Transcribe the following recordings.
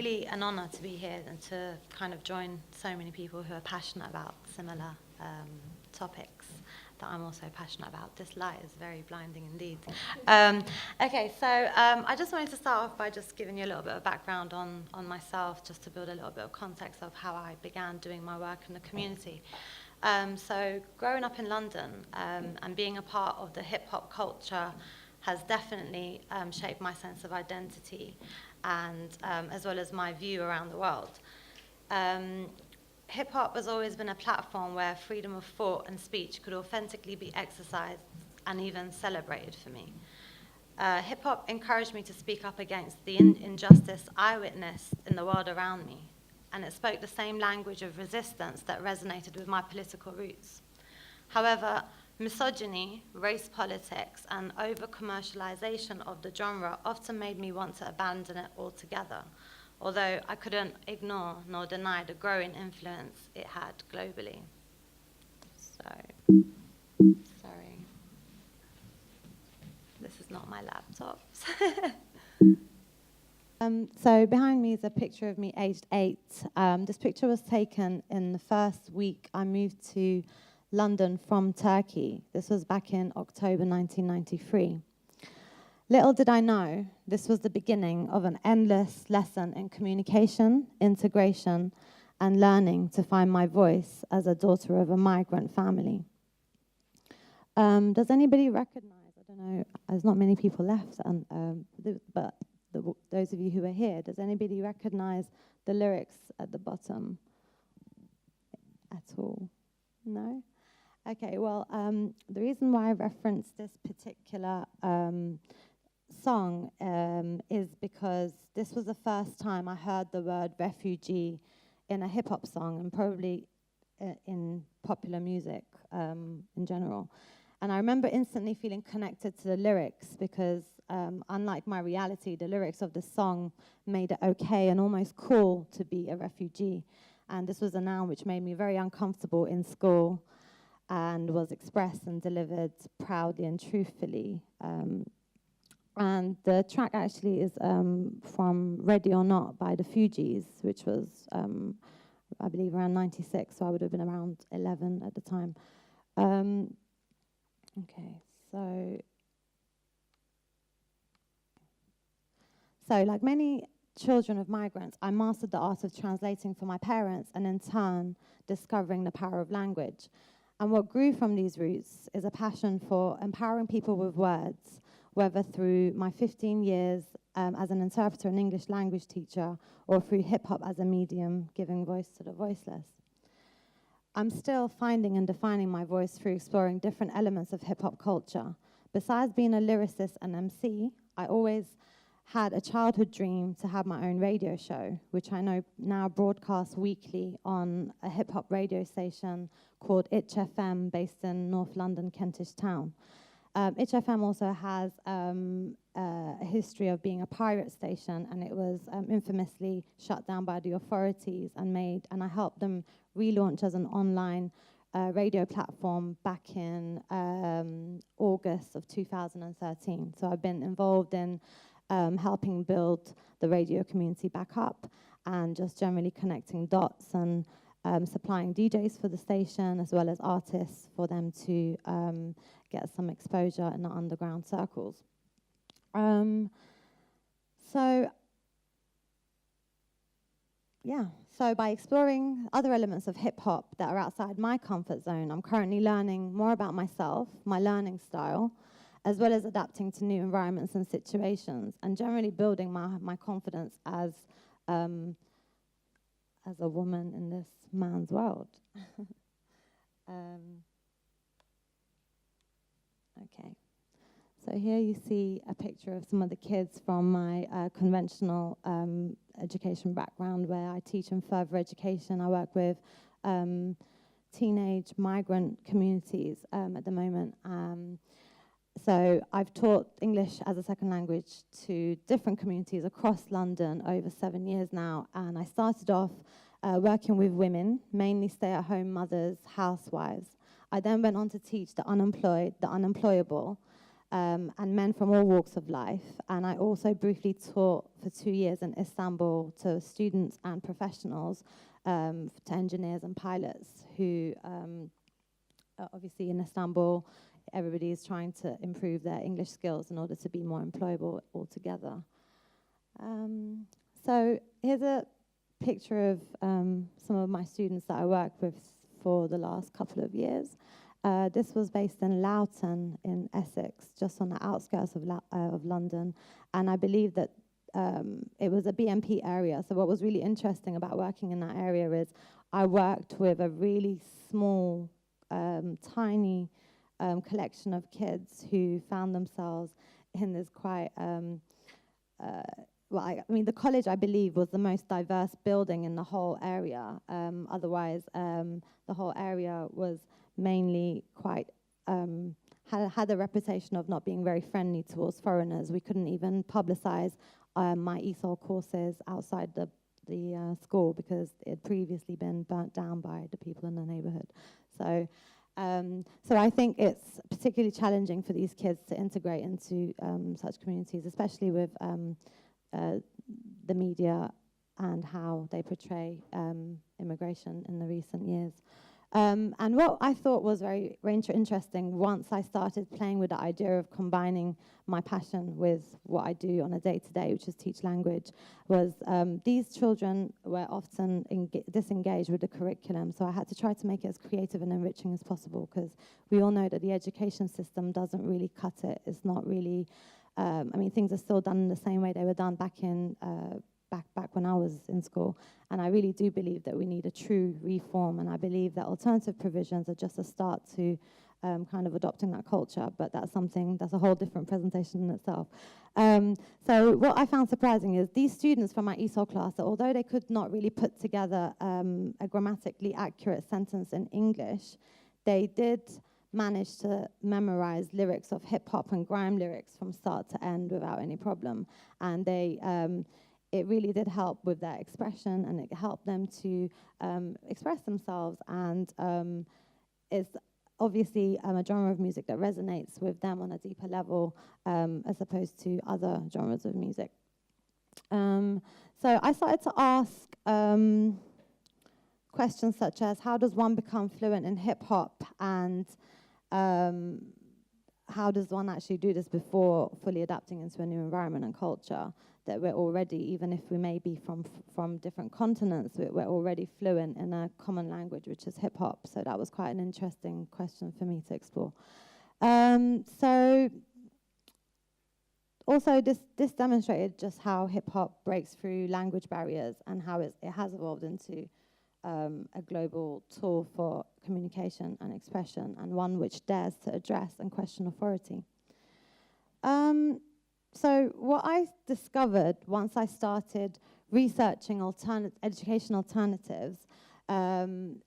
really an honor to be here and to kind of join so many people who are passionate about similar topics that I'm also passionate about. This light is very blinding indeed. Okay, so I just wanted to start off by just giving you a little bit of background on myself, just to build a little bit of context of how I began doing my work in the community. So growing up in London and being a part of the hip-hop culture has definitely shaped my sense of identity and as well as my view around the world. Hip-hop has always been a platform where freedom of thought and speech could authentically be exercised and even celebrated for me. Hip-hop encouraged me to speak up against the injustice I witnessed in the world around me, and it spoke the same language of resistance that resonated with my political roots. However, misogyny, race politics, and over-commercialization of the genre often made me want to abandon it altogether, although I couldn't ignore nor deny the growing influence it had globally. Sorry. This is not my laptop. So behind me is a picture of me aged 8. This picture was taken in the first week I moved to London from Turkey. This was back in October 1993. Little did I know, this was the beginning of an endless lesson in communication, integration, and learning to find my voice as a daughter of a migrant family. Does anybody recognize, I don't know, there's not many people left, but those of you who are here, does anybody recognize the lyrics at the bottom at all? No? Okay, well, the reason why I referenced this particular song is because this was the first time I heard the word refugee in a hip-hop song, and probably in popular music in general. And I remember instantly feeling connected to the lyrics because, unlike my reality, the lyrics of the song made it okay and almost cool to be a refugee. And this was a noun which made me very uncomfortable in school and was expressed and delivered proudly and truthfully. And the track actually is from Ready or Not by the Fugees, which was, I believe, around 96, so I would have been around 11 at the time. Okay, so like many children of migrants, I mastered the art of translating for my parents and in turn discovering the power of language. And what grew from these roots is a passion for empowering people with words, whether through my 15 years as an interpreter and English language teacher or through hip-hop as a medium, giving voice to the voiceless. I'm still finding and defining my voice through exploring different elements of hip-hop culture. Besides being a lyricist and MC, I always had a childhood dream to have my own radio show, which I know now broadcasts weekly on a hip-hop radio station called Itch FM, based in North London, Kentish Town. Itch FM also has a history of being a pirate station, and it was infamously shut down by the authorities and I helped them relaunch as an online radio platform back in August of 2013. So I've been involved in helping build the radio community back up and just generally connecting dots and supplying DJs for the station as well as artists for them to get some exposure in the underground circles. So by exploring other elements of hip-hop that are outside my comfort zone, I'm currently learning more about myself, my learning style, as well as adapting to new environments and situations, and generally building my confidence as a woman in this man's world. Okay. So here you see a picture of some of the kids from my conventional education background, where I teach in further education. I work with teenage migrant communities at the moment. So I've taught English as a second language to different communities across London over 7 years now. And I started off working with women, mainly stay-at-home mothers, housewives. I then went on to teach the unemployed, the unemployable, and men from all walks of life. And I also briefly taught for 2 years in Istanbul to students and professionals, to engineers and pilots who, obviously in Istanbul, everybody is trying to improve their English skills in order to be more employable altogether. So here's a picture of some of my students that I worked with for the last couple of years. This was based in Loughton in Essex, just on the outskirts of London. And I believe that it was a BMP area. So what was really interesting about working in that area is I worked with a really small, tiny collection of kids who found themselves in this quite, I mean, the college, I believe, was the most diverse building in the whole area. Otherwise, the whole area was mainly quite, had a reputation of not being very friendly towards foreigners. We couldn't even publicize my ESOL courses outside the school because it had previously been burnt down by the people in the neighborhood. So I think it's particularly challenging for these kids to integrate into such communities, especially with the media and how they portray immigration in the recent years. And what I thought was very interesting once I started playing with the idea of combining my passion with what I do on a day-to-day, which is teach language, was these children were often disengaged with the curriculum. So I had to try to make it as creative and enriching as possible, because we all know that the education system doesn't really cut it. It's not really, I mean, things are still done in the same way they were done back in back when I was in school. And I really do believe that we need a true reform, and I believe that alternative provisions are just a start to kind of adopting that culture, but that's a whole different presentation in itself. So what I found surprising is these students from my ESOL class, that although they could not really put together a grammatically accurate sentence in English, they did manage to memorize lyrics of hip-hop and grime lyrics from start to end without any problem. And they it really did help with their expression, and it helped them to express themselves. And it's obviously a genre of music that resonates with them on a deeper level, as opposed to other genres of music. So I started to ask questions such as, how does one become fluent in hip-hop, and how does one actually do this before fully adapting into a new environment and culture? That we're already, even if we may be from different continents, we're already fluent in a common language, which is hip-hop. So that was quite an interesting question for me to explore. So also this demonstrated just how hip-hop breaks through language barriers, and how it has evolved into a global tool for communication and expression, and one which dares to address and question authority. So what I discovered once I started researching education alternatives and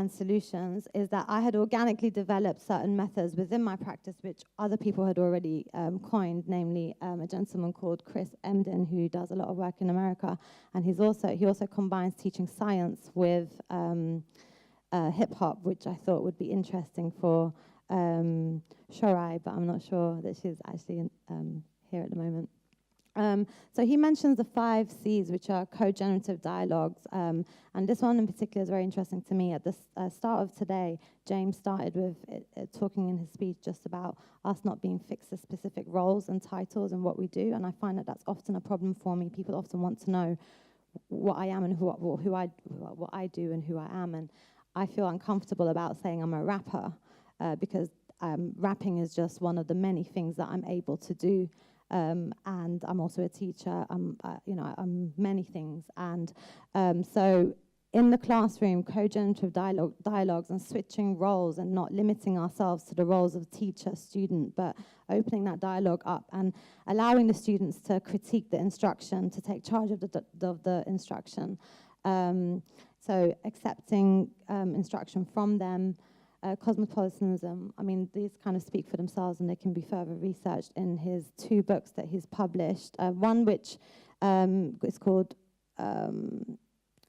solutions is that I had organically developed certain methods within my practice which other people had already coined, namely a gentleman called Chris Emden, who does a lot of work in America, and he also combines teaching science with hip-hop, which I thought would be interesting for Shorai, but I'm not sure that she's actually here at the moment. So he mentions the 5 C's, which are co-generative dialogues, and this one in particular is very interesting to me. At the start of today, James started with talking in his speech just about us not being fixed to specific roles and titles and what we do, and I find that that's often a problem for me. People often want to know what I am and what I do and who I am, and I feel uncomfortable about saying I'm a rapper because rapping is just one of the many things that I'm able to do. And I'm also a teacher. I'm many things. And so in the classroom, co-generative dialogues and switching roles, and not limiting ourselves to the roles of teacher, student, but opening that dialogue up and allowing the students to critique the instruction, to take charge of the instruction. So accepting instruction from them. Cosmopolitanism, I mean, these kind of speak for themselves, and they can be further researched in his 2 books that he's published. One which is called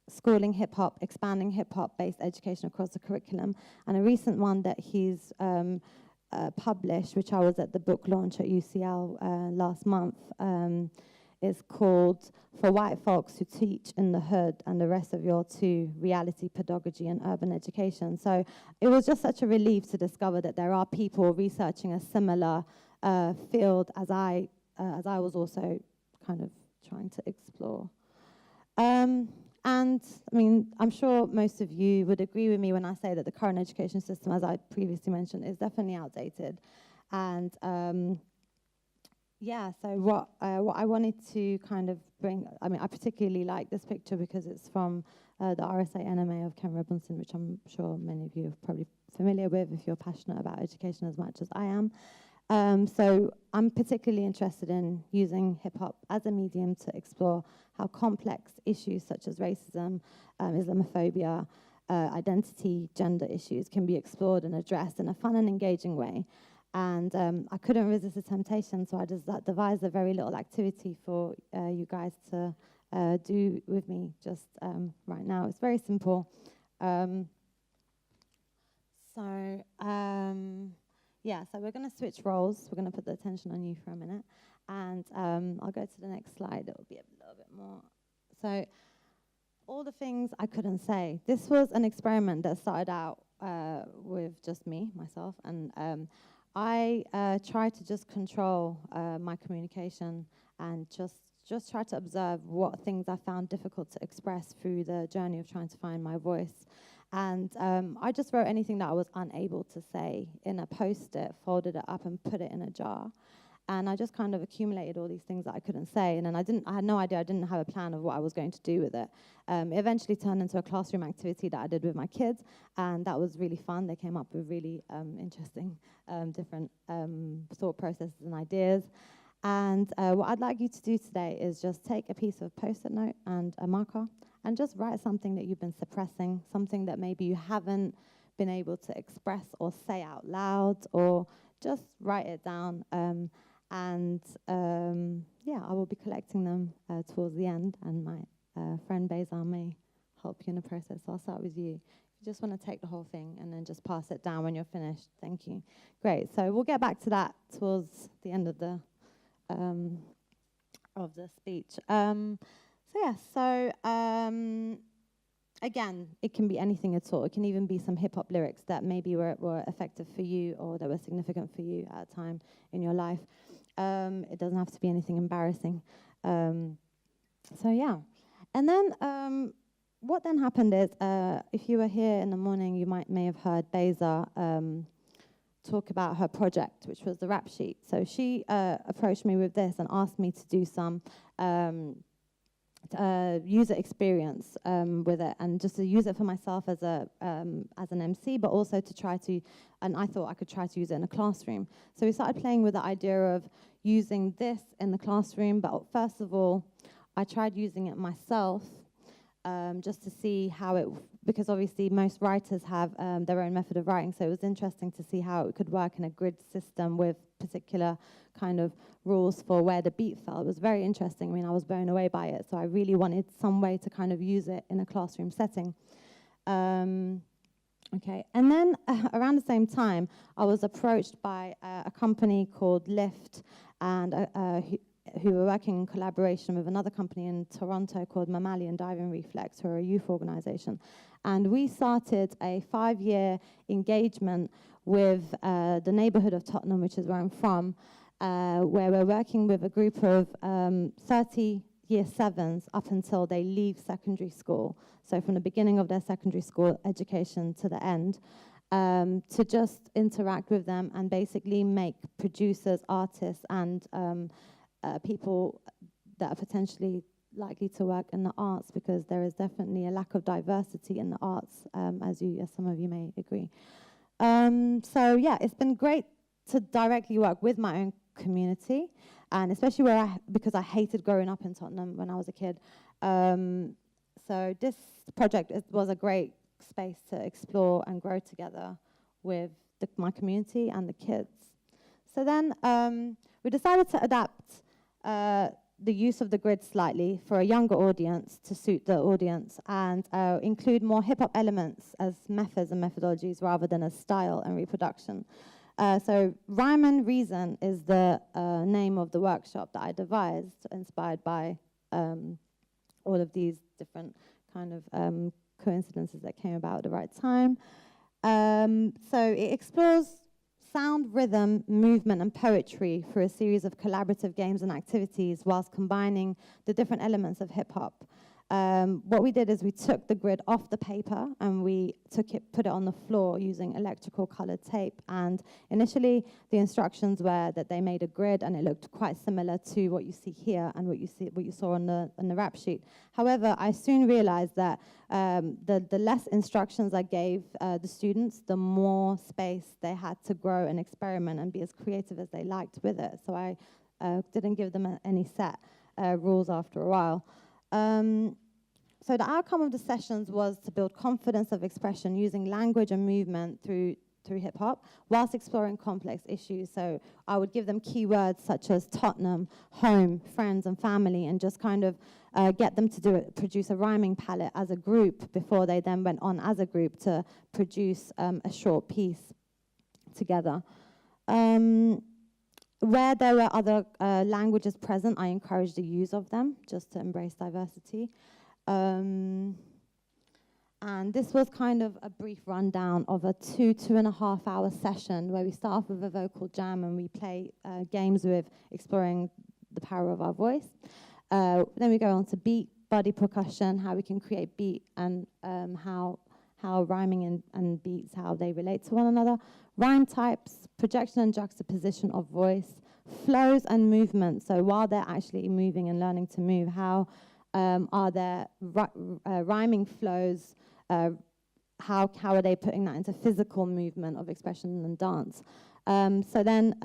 Schooling Hip-Hop, Expanding Hip-Hop Based Education Across the Curriculum, and a recent one that he's published, which I was at the book launch at UCL last month, is called For White Folks Who Teach in the Hood and the Rest of Your Two, Reality, Pedagogy and Urban Education. So it was just such a relief to discover that there are people researching a similar field as I was also kind of trying to explore. And I mean, I'm sure most of you would agree with me when I say that the current education system, as I previously mentioned, is definitely outdated. And yeah, so what I wanted to kind of bring, I mean, I particularly like this picture because it's from the RSA NMA of Ken Robinson, which I'm sure many of you are probably familiar with if you're passionate about education as much as I am. So I'm particularly interested in using hip-hop as a medium to explore how complex issues such as racism, Islamophobia, identity, gender issues can be explored and addressed in a fun and engaging way. And I couldn't resist the temptation, so I just devised a very little activity for you guys to do with me just right now. It's very simple. Yeah, so we're going to switch roles. We're going to put the attention on you for a minute. And I'll go to the next slide. It will be a little bit more. So all the things I couldn't say. This was an experiment that started out with just me, myself. And I tried to just control my communication and just try to observe what things I found difficult to express through the journey of trying to find my voice. And I just wrote anything that I was unable to say in a Post-it, folded it up and put it in a jar. And I just kind of accumulated all these things that I couldn't say. And then I had no idea, I didn't have a plan of what I was going to do with it. It eventually turned into a classroom activity that I did with my kids. And that was really fun. They came up with really interesting, different thought processes and ideas. And what I'd like you to do today is just take a piece of Post-it note and a marker and just write something that you've been suppressing, something that maybe you haven't been able to express or say out loud, or just write it down. Yeah, I will be collecting them towards the end, and my friend Bezar may help you in the process. So I'll start with you. If you just want to take the whole thing and then just pass it down when you're finished. Thank you. Great. So we'll get back to that towards the end of the speech. Again, it can be anything at all. It can even be some hip-hop lyrics that maybe were effective for you or that were significant for you at a time in your life. It doesn't have to be anything embarrassing. Yeah. And then what then happened is, if you were here in the morning, you may have heard Bezar talk about her project, which was the rap sheet. So she approached me with this and asked me to do some user experience with it, and just to use it for myself as an MC, but also to try to, and I thought I could try to use it in a classroom. So we started playing with the idea of using this in the classroom, but first of all, I tried using it myself just to see how it, because obviously most writers have their own method of writing, so it was interesting to see how it could work in a grid system with particular kind of rules for where the beat fell. It was very interesting. I mean, I was blown away by it, so I really wanted some way to kind of use it in a classroom setting. Okay, and then around the same time, I was approached by a company called Lyft, and who were working in collaboration with another company in Toronto called Mammalian Diving Reflex, who are a youth organization. And we started a 5-year engagement with the neighborhood of Tottenham, which is where I'm from, where we're working with a group of 30 year 7s up until they leave secondary school. So from the beginning of their secondary school education to the end, to just interact with them and basically make producers, artists, and people that are potentially likely to work in the arts, because there is definitely a lack of diversity in the arts, as some of you may agree. So yeah, it's been great to directly work with my own community, and especially because I hated growing up in Tottenham when I was a kid. So this project was a great space to explore and grow together with my community and the kids. So then we decided to adapt the use of the grid slightly for a younger audience to suit the audience, and include more hip-hop elements as methods and methodologies rather than as style and reproduction. So Rhyme and Reason is the name of the workshop that I devised, inspired by all of these different kind of coincidences that came about at the right time. So it explores sound, rhythm, movement, and poetry through a series of collaborative games and activities whilst combining the different elements of hip-hop. What we did is we took the grid off the paper and we put it on the floor using electrical colored tape. And initially, the instructions were that they made a grid, and it looked quite similar to what you see here and what you saw on the rap sheet. However, I soon realized that the less instructions I gave the students, the more space they had to grow and experiment and be as creative as they liked with it. So I didn't give them any set rules after a while. So the outcome of the sessions was to build confidence of expression using language and movement through hip-hop, whilst exploring complex issues. So I would give them keywords such as Tottenham, home, friends, and family, and just kind of get them to produce a rhyming palette as a group before they then went on as a group to produce a short piece together. Where there were other languages present, I encouraged the use of them, just to embrace diversity. And this was kind of a brief rundown of a 2.5 hour session where we start off with a vocal jam and we play games with exploring the power of our voice. Then we go on to beat, body percussion, how we can create beat, and how rhyming and beats, how they relate to one another. Rhyme types, projection and juxtaposition of voice, flows and movement. So while they're actually moving and learning to move, how are their rhyming flows, how are they putting that into physical movement of expression and dance? So then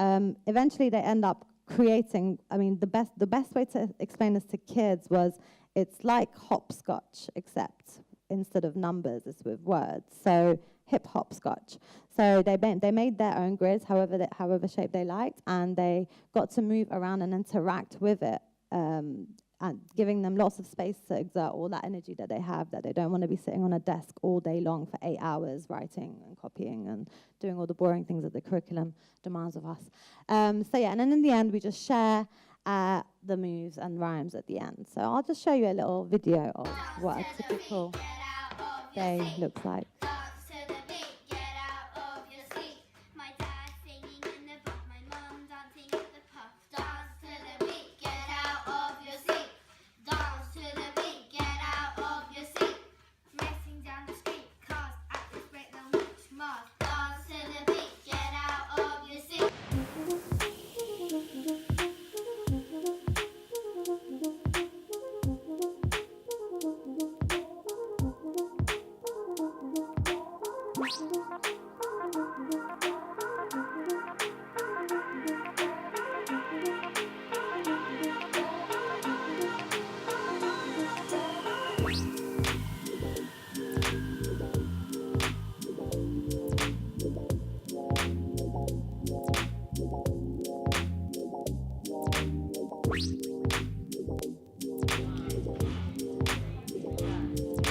eventually they end up creating, I mean, the best way to explain this to kids was it's like hopscotch, except instead of numbers, it's with words. So hip hopscotch. So they made their own grids, however shape they liked, and they got to move around and interact with it, and giving them lots of space to exert all that energy that they have, that they don't want to be sitting on a desk all day long for 8 hours writing and copying and doing all the boring things that the curriculum demands of us. So yeah, and then in the end, we just share the moves and rhymes at the end. So I'll just show you a little video of what a typical day looks like.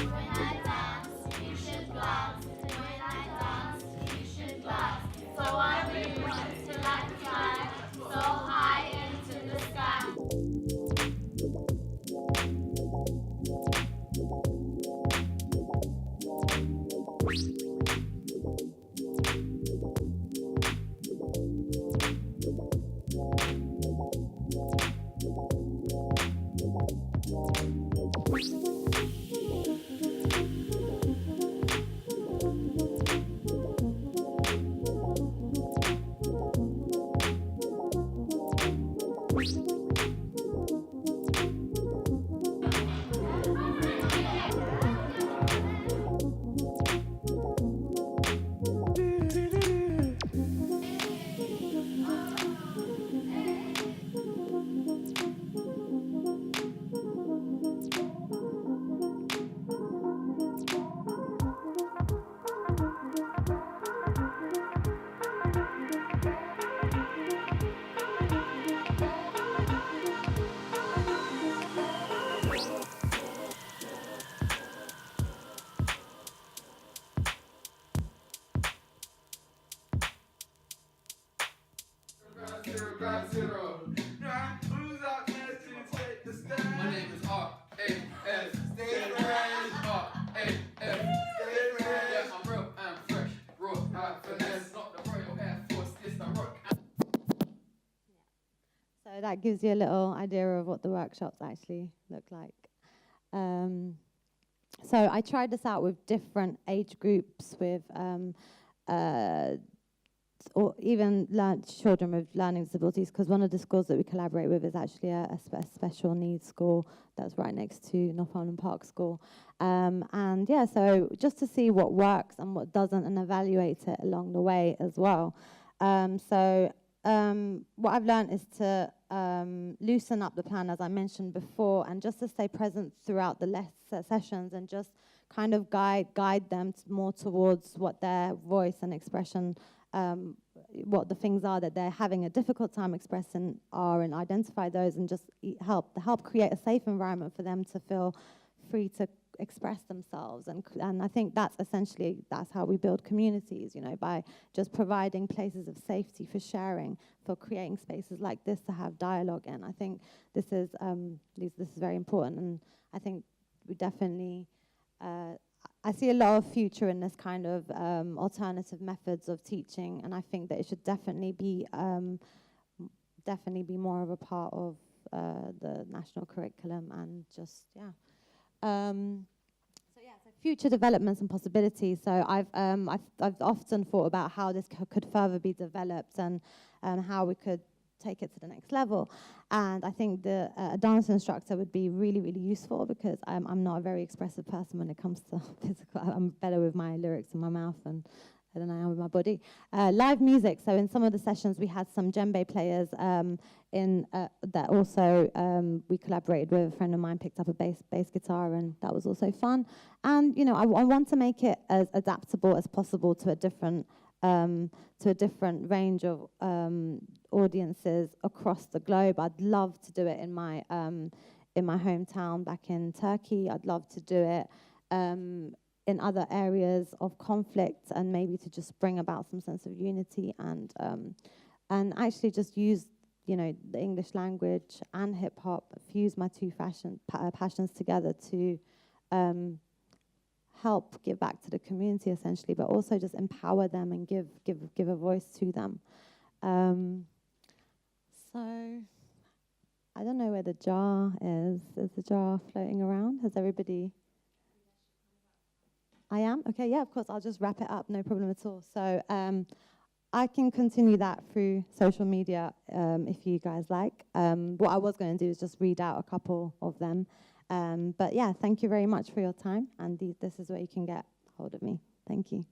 When I dance, you should glance. When I dance, you should glance. grab zero. Who's up next to take the stand? My name is R-A-S. Stay fresh. R-A-S. Stay fresh. Yeah, I'm real and fresh. Raw, high finesse. Not the Royal Air Force, it's the rock. So that gives you a little idea of what the workshops actually look like. So I tried this out with different age groups, with or even children with learning disabilities, because one of the schools that we collaborate with is actually a special needs school that's right next to Northumberland Park School. And yeah, so just to see what works and what doesn't and evaluate it along the way as well. What I've learned is to loosen up the plan, as I mentioned before, and just to stay present throughout the sessions and just kind of guide them more towards what their voice and expression, what the things are that they're having a difficult time expressing are, and identify those, and just help create a safe environment for them to feel free to express themselves. And I think that's how we build communities, you know, by just providing places of safety for sharing, for creating spaces like this to have dialogue in. I think this is very important, and I think we definitely I see a lot of future in this kind of alternative methods of teaching, and I think that it should definitely be more of a part of the national curriculum, and just so future developments and possibilities. So I've often thought about how this could further be developed, and how we could take it to the next level. And I think a dance instructor would be really, really useful, because I'm not a very expressive person when it comes to physical. I'm better with my lyrics in my mouth than I am with my body. Live music. So in some of the sessions, we had some djembe players that also we collaborated with. A friend of mine picked up a bass guitar, and that was also fun. And you know, I want to make it as adaptable as possible to a different range of audiences across the globe. I'd love to do it in my hometown back in Turkey. I'd love to do it in other areas of conflict, and maybe to just bring about some sense of unity, and actually just use, you know, the English language and hip hop, fuse my two passions together to help give back to the community, essentially, but also just empower them and give a voice to them. So I don't know where the jar is. Is the jar floating around? Has everybody? I am? Okay, yeah, of course. I'll just wrap it up, no problem at all. So I can continue that through social media if you guys like. What I was going to do is just read out a couple of them. But yeah, thank you very much for your time. And this is where you can get hold of me. Thank you.